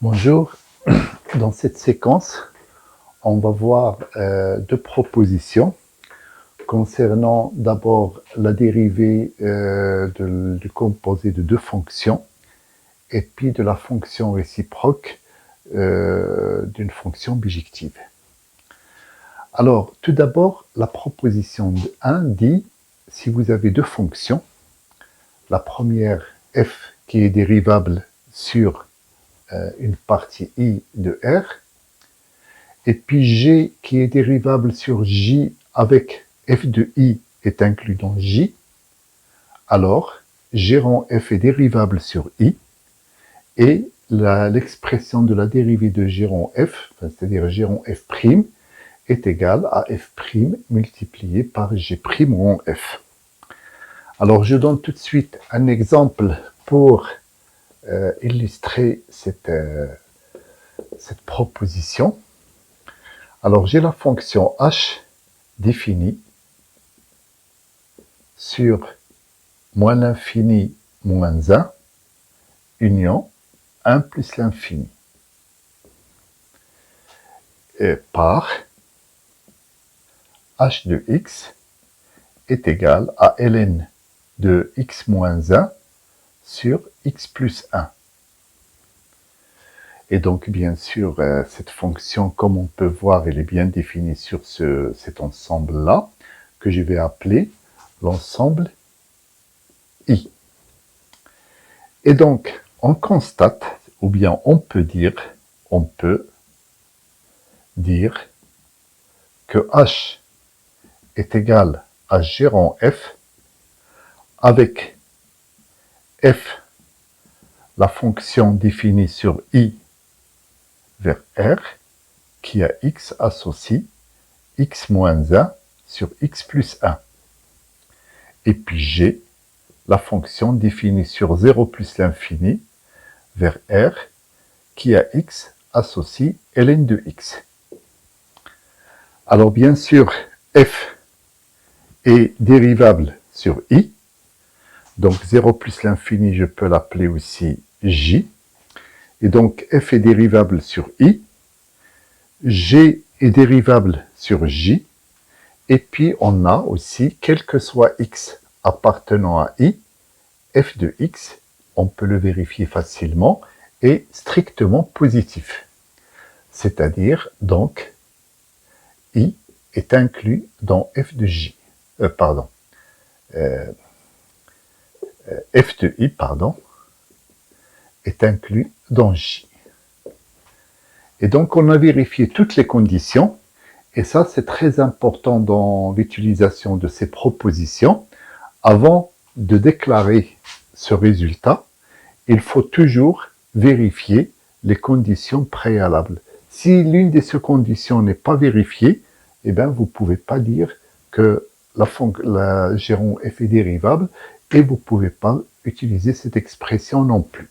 Bonjour, dans cette séquence, on va voir deux propositions concernant d'abord la dérivée du composé de deux fonctions et puis de la fonction réciproque d'une fonction bijective. Alors, tout d'abord, la proposition 1 dit, si vous avez deux fonctions, la première f qui est dérivable sur une partie i de r, et puis g qui est dérivable sur j avec f de i est inclus dans j, alors g rond f est dérivable sur i, et l'expression de la dérivée de g rond f, c'est-à-dire g rond f', est égale à f' multiplié par g' rond f. Alors je donne tout de suite un exemple pour illustrer cette proposition. Alors j'ai la fonction h définie sur moins l'infini moins 1 union 1 plus l'infini par h de x est égal à ln de x moins 1 sur x plus 1. Et donc, bien sûr, cette fonction, comme on peut voir, elle est bien définie sur cet ensemble-là, que je vais appeler l'ensemble I. Et donc, on constate, ou bien on peut dire que H est égal à G rond F avec F, la fonction définie sur I vers R, qui a x associe x moins 1 sur x plus 1. Et puis G, la fonction définie sur 0 plus l'infini vers R, qui a x associe ln de x. Alors bien sûr, f est dérivable sur i, donc 0 plus l'infini, je peux l'appeler aussi j, et donc f est dérivable sur i, g est dérivable sur j, et puis on a aussi, quel que soit x appartenant à i, f de x, on peut le vérifier facilement, est strictement positif. C'est-à-dire, donc, i est inclus dans f de j. F de i, est inclus dans j. Et donc, on a vérifié toutes les conditions, et ça, c'est très important dans l'utilisation de ces propositions. Avant de déclarer ce résultat, il faut toujours vérifier les conditions préalables. Si l'une de ces conditions n'est pas vérifiée, eh bien, vous ne pouvez pas dire que la g rond f est dérivable, et vous ne pouvez pas utiliser cette expression non plus.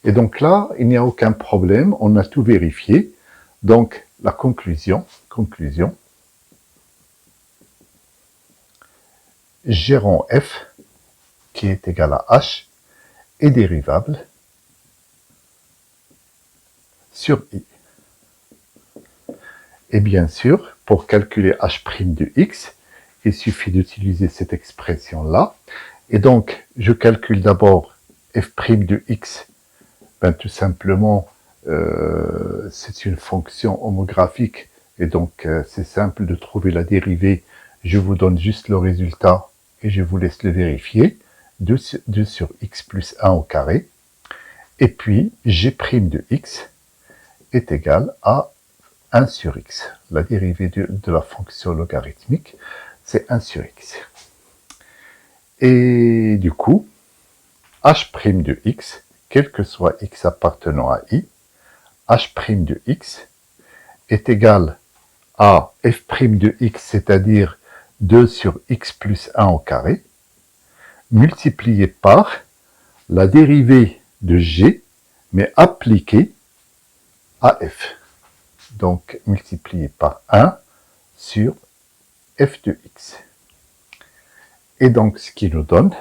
Et donc là, il n'y a aucun problème, on a tout vérifié. Donc, la conclusion, g rond f, qui est égal à h, est dérivable sur i. Et bien sûr, pour calculer h' de x, il suffit d'utiliser cette expression-là. Et donc, je calcule d'abord f' de x. Ben, tout simplement, c'est une fonction homographique, et donc c'est simple de trouver la dérivée. Je vous donne juste le résultat, et je vous laisse le vérifier. 2 sur x plus 1 au carré. Et puis, g' de x est égal à 1 sur x. La dérivée de la fonction logarithmique, c'est 1 sur x. Et du coup, h' de x, quel que soit x appartenant à i, h' de x est égal à f' de x, c'est-à-dire 2 sur x plus 1 au carré, multiplié par la dérivée de g, mais appliquée à f. Donc, multiplié par 1 sur f de x. Et donc, ce qui nous donne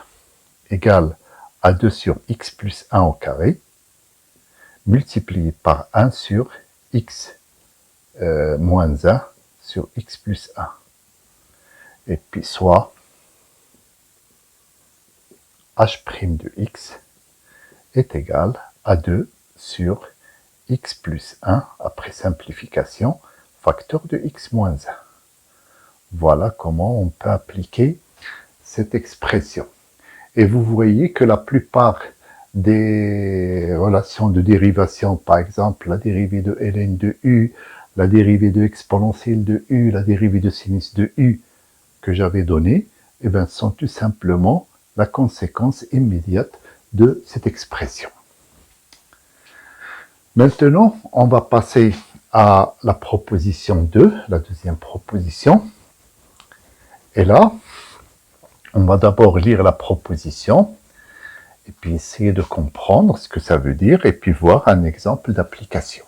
égal à 2 sur x plus 1 au carré, multiplié par 1 sur x moins 1 sur x plus 1. Et puis soit h' de x est égal à 2 sur x plus 1, après simplification, facteur de x moins 1. Voilà comment on peut appliquer cette expression. Et vous voyez que la plupart des relations de dérivation, par exemple la dérivée de ln de u, la dérivée de exponentielle de u, la dérivée de sinus de u que j'avais donné, eh bien, sont tout simplement la conséquence immédiate de cette expression. Maintenant, on va passer à la proposition 2, la deuxième proposition. Et là, on va d'abord lire la proposition, et puis essayer de comprendre ce que ça veut dire, et puis voir un exemple d'application.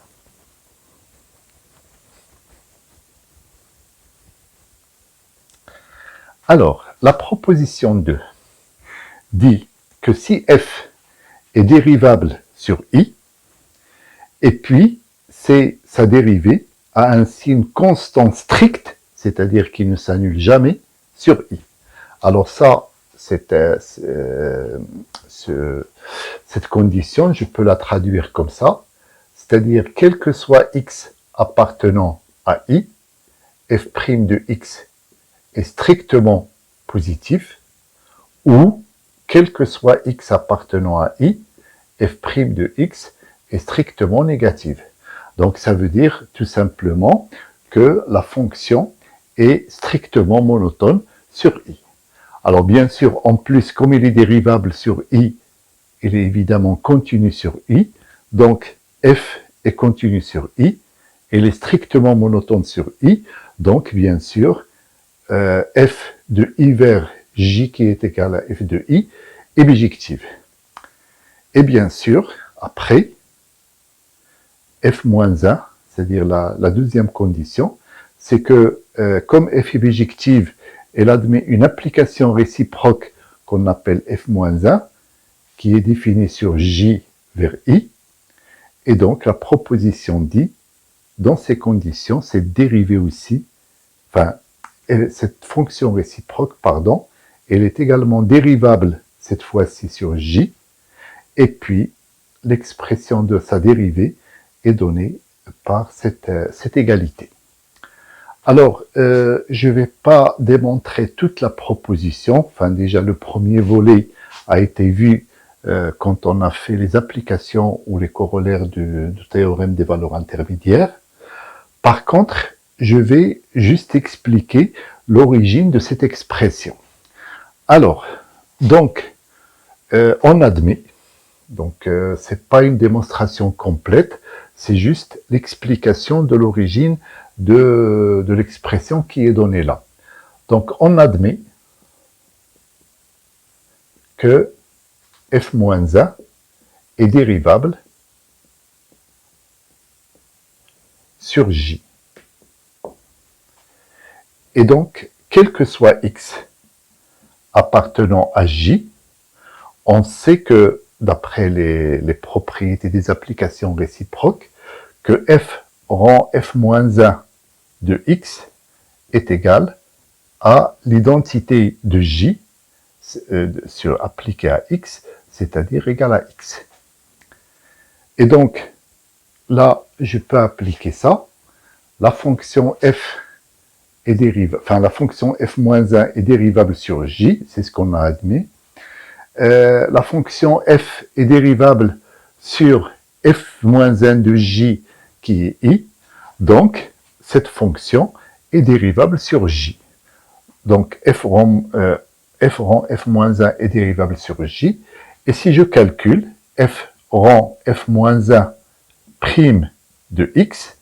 Alors, la proposition 2 dit que si f est dérivable sur i, et puis c'est sa dérivée a un signe constant strict, c'est-à-dire qu'il ne s'annule jamais, sur i. Alors ça, cette condition, je peux la traduire comme ça, c'est-à-dire quel que soit x appartenant à i, f' de x est strictement positif, ou quel que soit x appartenant à i, f' de x est strictement négative. Donc ça veut dire tout simplement que la fonction est strictement monotone sur i. Alors bien sûr, en plus, comme il est dérivable sur i, il est évidemment continu sur i, donc f est continu sur i, il est strictement monotone sur i, donc bien sûr, f de i vers j qui est égal à f de i est bijective. Et bien sûr, après, f moins 1, c'est-à-dire la deuxième condition, c'est que comme f est bijective, elle admet une application réciproque qu'on appelle f moins 1, qui est définie sur j vers i, et donc la proposition dit, dans ces conditions, cette dérivée aussi, enfin, cette fonction réciproque, pardon, elle est également dérivable, cette fois-ci sur j, et puis l'expression de sa dérivée est donnée par cette égalité. Alors, je ne vais pas démontrer toute la proposition, enfin déjà le premier volet a été vu quand on a fait les applications ou les corollaires du théorème des valeurs intermédiaires. Par contre, je vais juste expliquer l'origine de cette expression. Alors, donc, on admet, donc c'est pas une démonstration complète, c'est juste l'explication de l'origine de l'expression qui est donnée là. Donc, on admet que f-1 est dérivable sur j. Et donc, quel que soit x appartenant à j, on sait que, d'après les propriétés des applications réciproques, que f rang f-1 de x est égal à l'identité de j appliquée à x, c'est-à-dire égal à x. Et donc, là, je peux appliquer ça. La fonction f est dérivable, enfin la fonction f-1 est dérivable sur j, c'est ce qu'on a admis. La fonction f est dérivable sur f-1 de j qui est i, donc cette fonction est dérivable sur j. Donc f rang f-1 est dérivable sur j, et si je calcule f rang f-1 prime de x,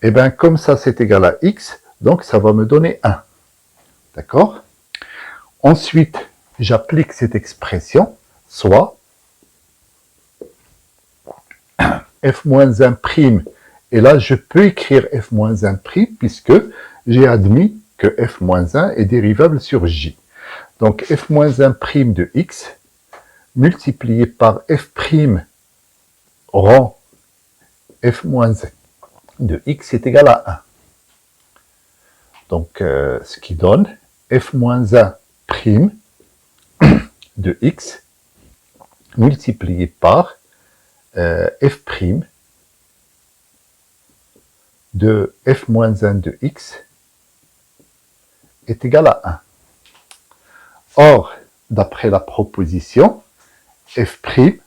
et bien comme ça c'est égal à x, donc ça va me donner 1. D'accord? Ensuite, j'applique cette expression, soit f-1 prime, et là je peux écrire f-1 prime puisque j'ai admis que f-1 est dérivable sur j. Donc f-1 prime de x multiplié par f prime rend f moins 1 de x est égal à 1. Donc, ce qui donne f moins 1 prime de x multiplié par f prime de f moins 1 de x est égal à 1. Or, d'après la proposition, f'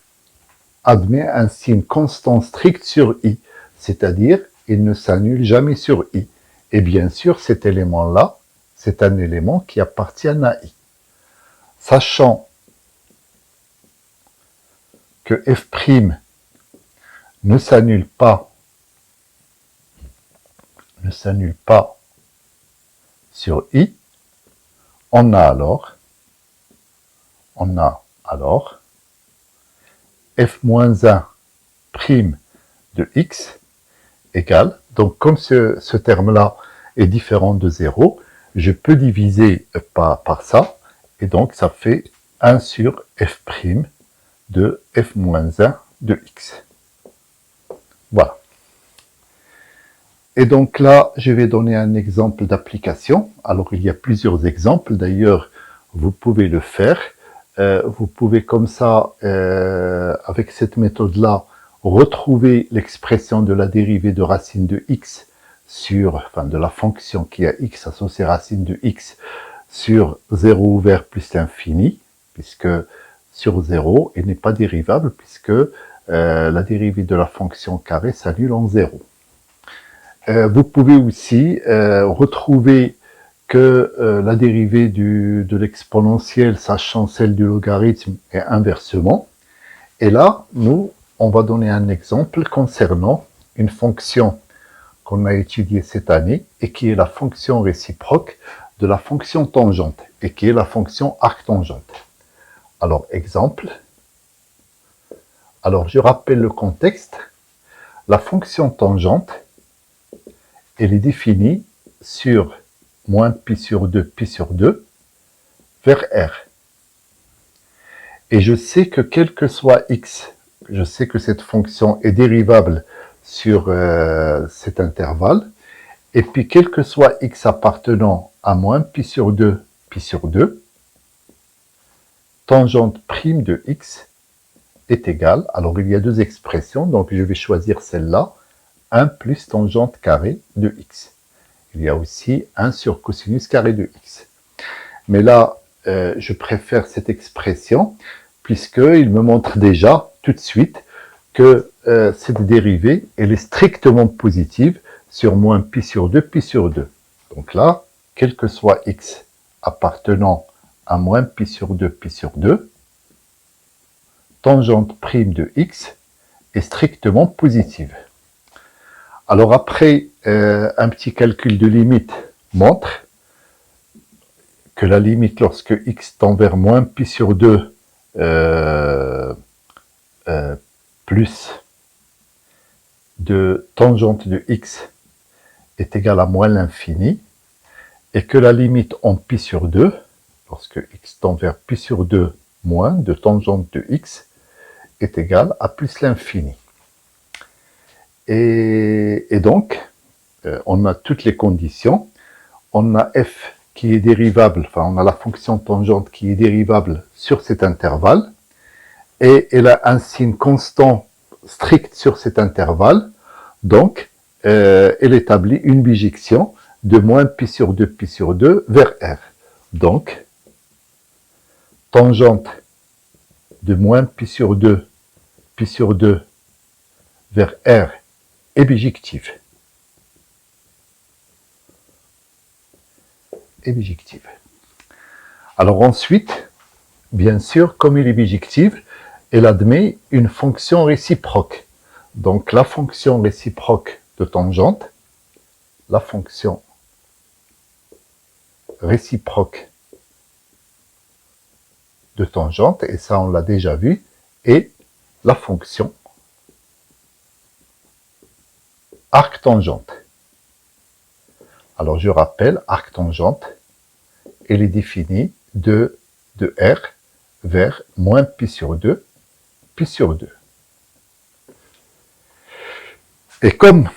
admet un signe constant strict sur i, c'est-à-dire il ne s'annule jamais sur i. Et bien sûr, cet élément-là, c'est un élément qui appartient à i. Sachant que f' ne s'annule pas sur i, on a alors f moins 1 prime de x égale, donc comme ce terme-là est différent de 0, je peux diviser par ça, et donc ça fait 1 sur f' de f moins 1 de x. Voilà. Et donc là, je vais donner un exemple d'application. Alors, il y a plusieurs exemples. D'ailleurs, vous pouvez le faire. Vous pouvez comme ça, avec cette méthode-là, retrouver l'expression de la dérivée de racine de x de la fonction qui a x associée racine de x sur 0 ouvert plus l'infini, puisque sur 0, il n'est pas dérivable, puisque la dérivée de la fonction carrée s'annule en 0. Vous pouvez aussi retrouver que la dérivée de l'exponentielle, sachant celle du logarithme, et inversement. Et là, nous, on va donner un exemple concernant une fonction qu'on a étudiée cette année, et qui est la fonction réciproque de la fonction tangente, et qui est la fonction arctangente. Alors, exemple. Alors, je rappelle le contexte. La fonction tangente, elle est définie sur moins pi sur 2 vers r. Et je sais que quel que soit x, je sais que cette fonction est dérivable sur cet intervalle. Et puis quel que soit x appartenant à moins pi sur 2, tangente prime de x est égale, alors il y a deux expressions, donc je vais choisir celle-là, 1 plus tangente carrée de x. Il y a aussi 1 sur cosinus carré de x. Mais là, je préfère cette expression, puisqu'il me montre déjà, tout de suite, que cette dérivée, elle est strictement positive sur moins pi sur 2, Donc là, quel que soit x appartenant à moins pi sur 2, tangente prime de x est strictement positive. Alors après, un petit calcul de limite montre que la limite lorsque x tend vers moins pi sur 2 plus de tangente de x est égale à moins l'infini, et que la limite en pi sur 2, lorsque x tend vers pi sur 2 moins de tangente de x, est égale à plus l'infini. Et donc, on a toutes les conditions. On a f qui est dérivable, enfin on a la fonction tangente qui est dérivable sur cet intervalle, et elle a un signe constant strict sur cet intervalle, donc elle établit une bijection de moins pi sur 2 vers r. Donc, tangente de moins pi sur 2 vers r est bijective. Alors ensuite, bien sûr, comme elle est bijective, elle admet une fonction réciproque. Donc la fonction réciproque de tangente, et ça on l'a déjà vu, est la fonction arctangente. Alors je rappelle, arctangente, elle est définie de r vers moins pi sur 2, Et comme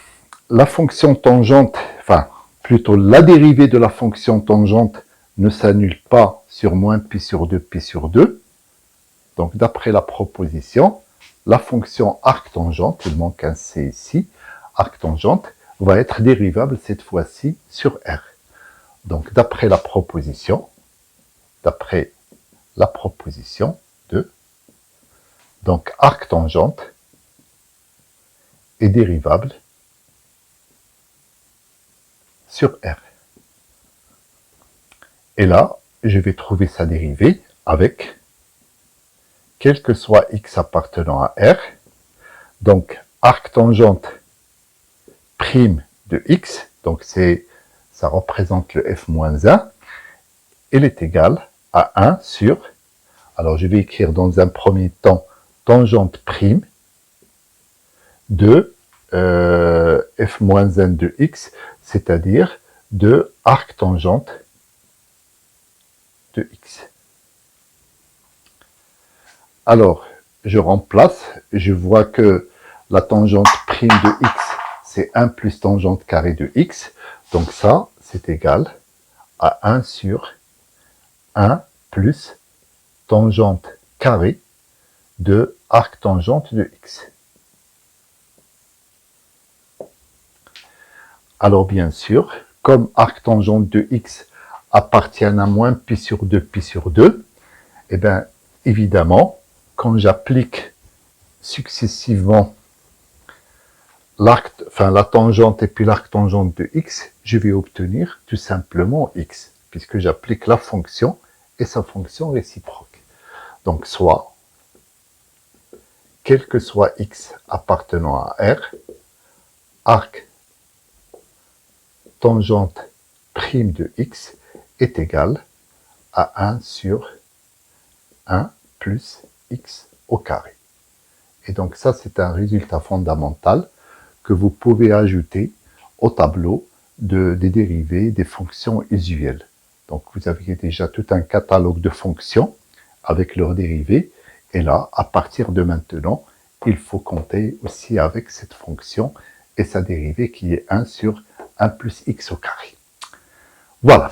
la fonction tangente, enfin, plutôt la dérivée de la fonction tangente ne s'annule pas sur moins pi sur 2 pi sur 2, donc d'après la proposition, la fonction arctangente, il manque un C ici, arctangente, va être dérivable cette fois-ci sur R. Donc d'après la proposition 2, donc arctangente est dérivable sur R. Et là, je vais trouver sa dérivée avec, quel que soit x appartenant à R, donc arctangente prime de x, donc ça représente le f-1, elle est égale à 1 sur, alors je vais écrire dans un premier temps, tangente prime de f-n de x, c'est-à-dire de arctangente de x. Alors, je remplace, je vois que la tangente prime de x, c'est 1 plus tangente carrée de x, donc ça, c'est égal à 1 sur 1 plus tangente carrée de arctangente de x. Alors bien sûr, comme arctangente de x appartient à moins pi sur 2 pi sur 2, et bien évidemment, quand j'applique successivement la tangente et puis l'arctangente de x, je vais obtenir tout simplement x, puisque j'applique la fonction et sa fonction réciproque. Donc soit, quel que soit x appartenant à R, arc tangente prime de x est égal à 1 sur 1 plus x au carré. Et donc ça, c'est un résultat fondamental que vous pouvez ajouter au tableau des dérivées des fonctions usuelles. Donc vous avez déjà tout un catalogue de fonctions avec leurs dérivées. Et là, à partir de maintenant, il faut compter aussi avec cette fonction et sa dérivée qui est 1 sur 1 plus x au carré. Voilà.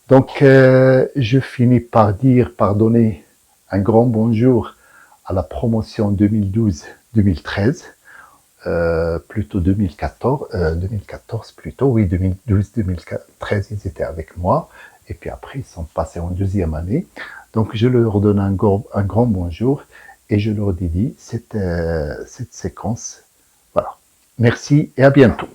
Donc, je finis par donner un grand bonjour à la promotion 2012-2013, plutôt 2014 plutôt, oui, 2012-2013, ils étaient avec moi, et puis après, ils sont passés en deuxième année. Donc, je leur donne un grand bonjour, et je leur dédie cette séquence. Voilà. Merci, et à bientôt.